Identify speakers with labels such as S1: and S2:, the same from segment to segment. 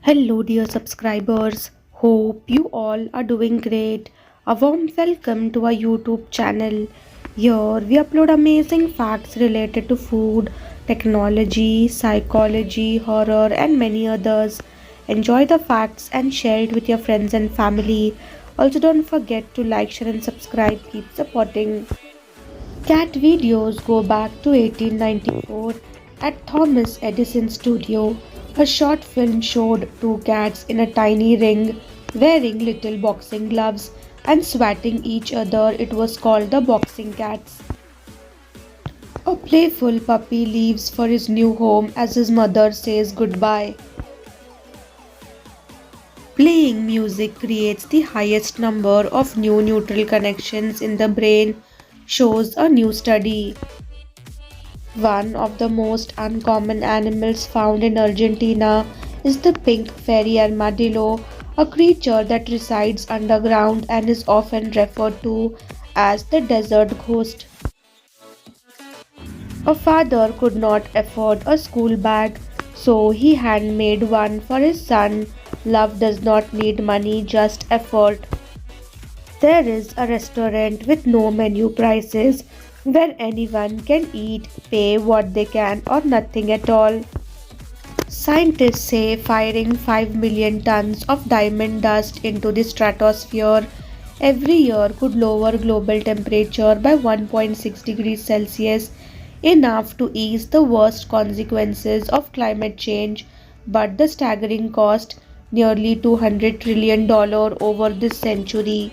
S1: Hello, dear subscribers. Hope you all are doing great. A warm welcome to our YouTube channel. Here we upload amazing facts related to food, technology, psychology, horror, and many others. Enjoy the facts and share it with your friends and family. Also, don't forget to like, share, and subscribe. Keep supporting. Cat videos go back to 1894 at Thomas Edison Studio. A short film showed two cats in a tiny ring wearing little boxing gloves and swatting each other. It was called the Boxing Cats. A playful puppy leaves for his new home as his mother says goodbye. Playing music creates the highest number of new neutral connections in the brain, shows a new study. One of the most uncommon animals found in Argentina is the pink fairy armadillo, a creature that resides underground and is often referred to as the desert ghost. A father could not afford a school bag, so he handmade one for his son. Love does not need money, just effort. There is a restaurant with no menu prices where anyone can eat, pay what they can, or nothing at all. Scientists say firing 5 million tons of diamond dust into the stratosphere every year could lower global temperature by 1.6 degrees Celsius, enough to ease the worst consequences of climate change, but the staggering cost nearly $200 trillion over this century.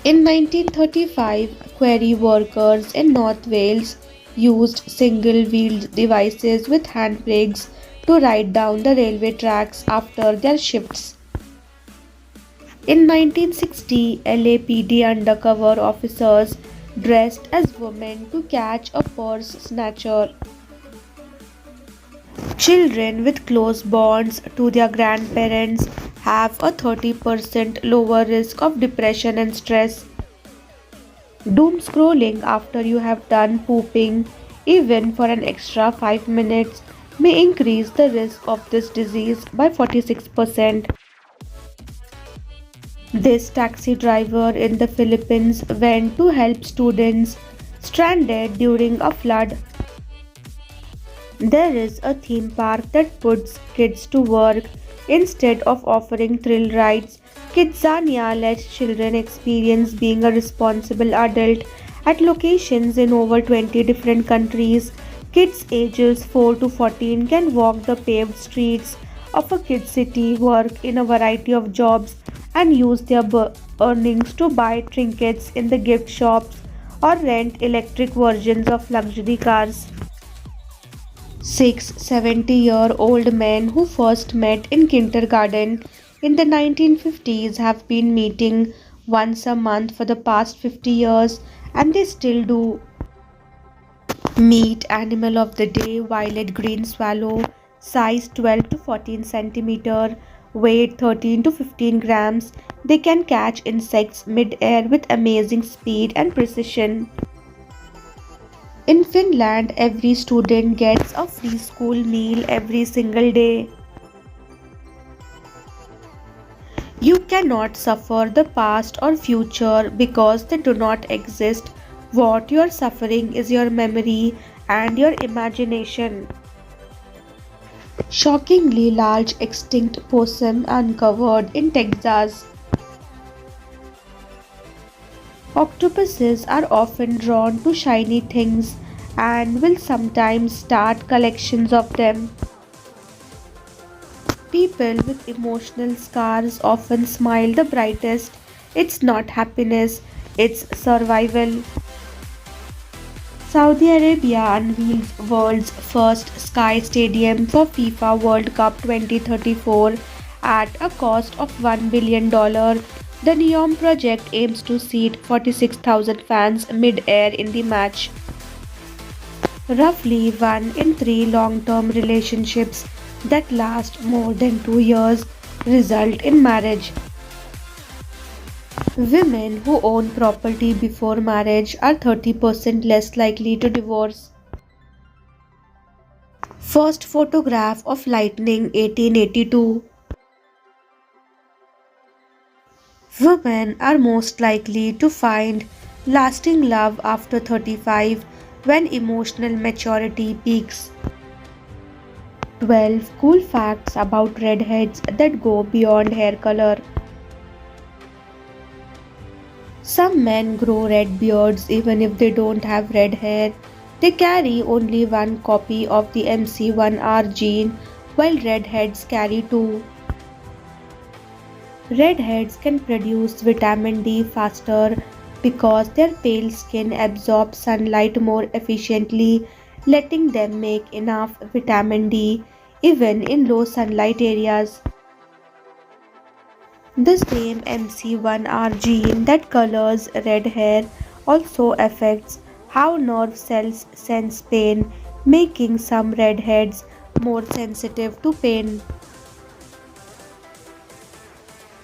S1: In 1935, quarry workers in North Wales used single-wheeled devices with handbrakes to ride down the railway tracks after their shifts. In 1960, LAPD undercover officers dressed as women to catch a purse snatcher. Children with close bonds to their grandparents have a 30% lower risk of depression and stress. Doom scrolling after you have done pooping, even for an extra 5 minutes, may increase the risk of this disease by 46%. This taxi driver in the Philippines went to help students stranded during a flood. There is a theme park that puts kids to work instead of offering thrill rides. Kidzania lets children experience being a responsible adult at locations in over 20 different countries. Kids ages 4 to 14 can walk the paved streets of a kid city, work in a variety of jobs, and use their earnings to buy trinkets in the gift shops or rent electric versions of luxury cars. Six 70-year-old men who first met in kindergarten in the 1950s have been meeting once a month for the past 50 years, and they still do. Meet animal of the day: violet green swallow, size 12 to 14 centimeter, weight 13 to 15 grams. They can catch insects mid-air with amazing speed and precision. In Finland, every student gets a free school meal every single day. You cannot suffer the past or future because they do not exist. What you are suffering is your memory and your imagination. Shockingly large extinct possum uncovered in Texas. Octopuses are often drawn to shiny things and will sometimes start collections of them. People with emotional scars often smile the brightest. It's not happiness, it's survival. Saudi Arabia unveils world's first sky stadium for FIFA World Cup 2034 at a cost of $1 billion. The NEOM project aims to seat 46,000 fans mid-air in the match. Roughly 1 in 3 long-term relationships that last more than 2 years result in marriage. Women who own property before marriage are 30% less likely to divorce. First photograph of lightning 1882. Women are most likely to find lasting love after 35 when emotional maturity peaks. 12 cool facts about redheads that go beyond hair color. Some men grow red beards even if they don't have red hair. They carry only one copy of the MC1R gene, while redheads carry two. Redheads can produce vitamin D faster because their pale skin absorbs sunlight more efficiently, letting them make enough vitamin D even in low sunlight areas. The same MC1R gene that colors red hair also affects how nerve cells sense pain, making some redheads more sensitive to pain.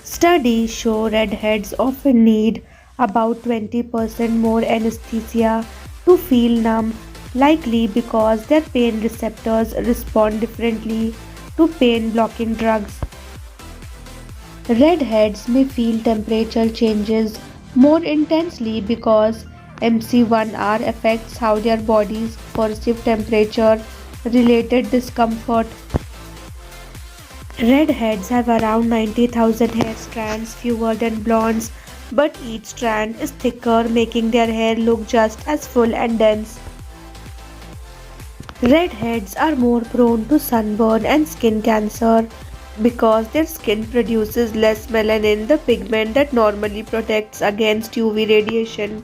S1: Studies show redheads often need about 20% more anesthesia to feel numb, likely because their pain receptors respond differently to pain blocking drugs. Redheads may feel temperature changes more intensely because MC1R affects how their bodies perceive temperature related discomfort. Redheads have around 90,000 hair strands, fewer than blondes, but each strand is thicker, making their hair look just as full and dense. Redheads are more prone to sunburn and skin cancer because their skin produces less melanin, the pigment that normally protects against UV radiation.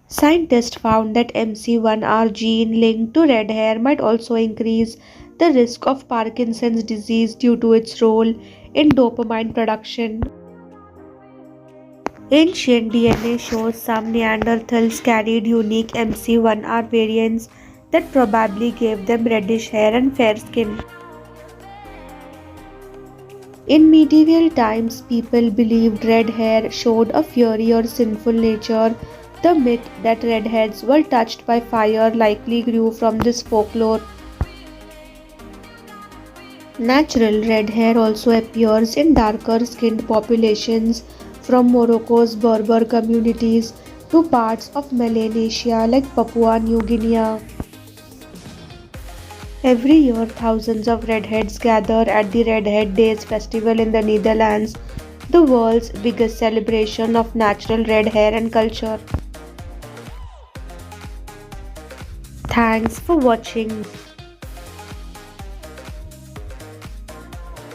S1: Scientists found that MC1R gene linked to red hair might also increase the risk of Parkinson's disease due to its role in dopamine production. Ancient DNA shows some Neanderthals carried unique MC1R variants that probably gave them reddish hair and fair skin. In medieval times, people believed red hair showed a fiery or sinful nature. The myth that redheads were touched by fire likely grew from this folklore. Natural red hair also appears in darker skinned populations from Morocco's Berber communities to parts of Melanesia like Papua New Guinea. Every year, thousands of redheads gather at the Redhead Days festival in the Netherlands, the world's biggest celebration of natural red hair and culture. Thanks for watching.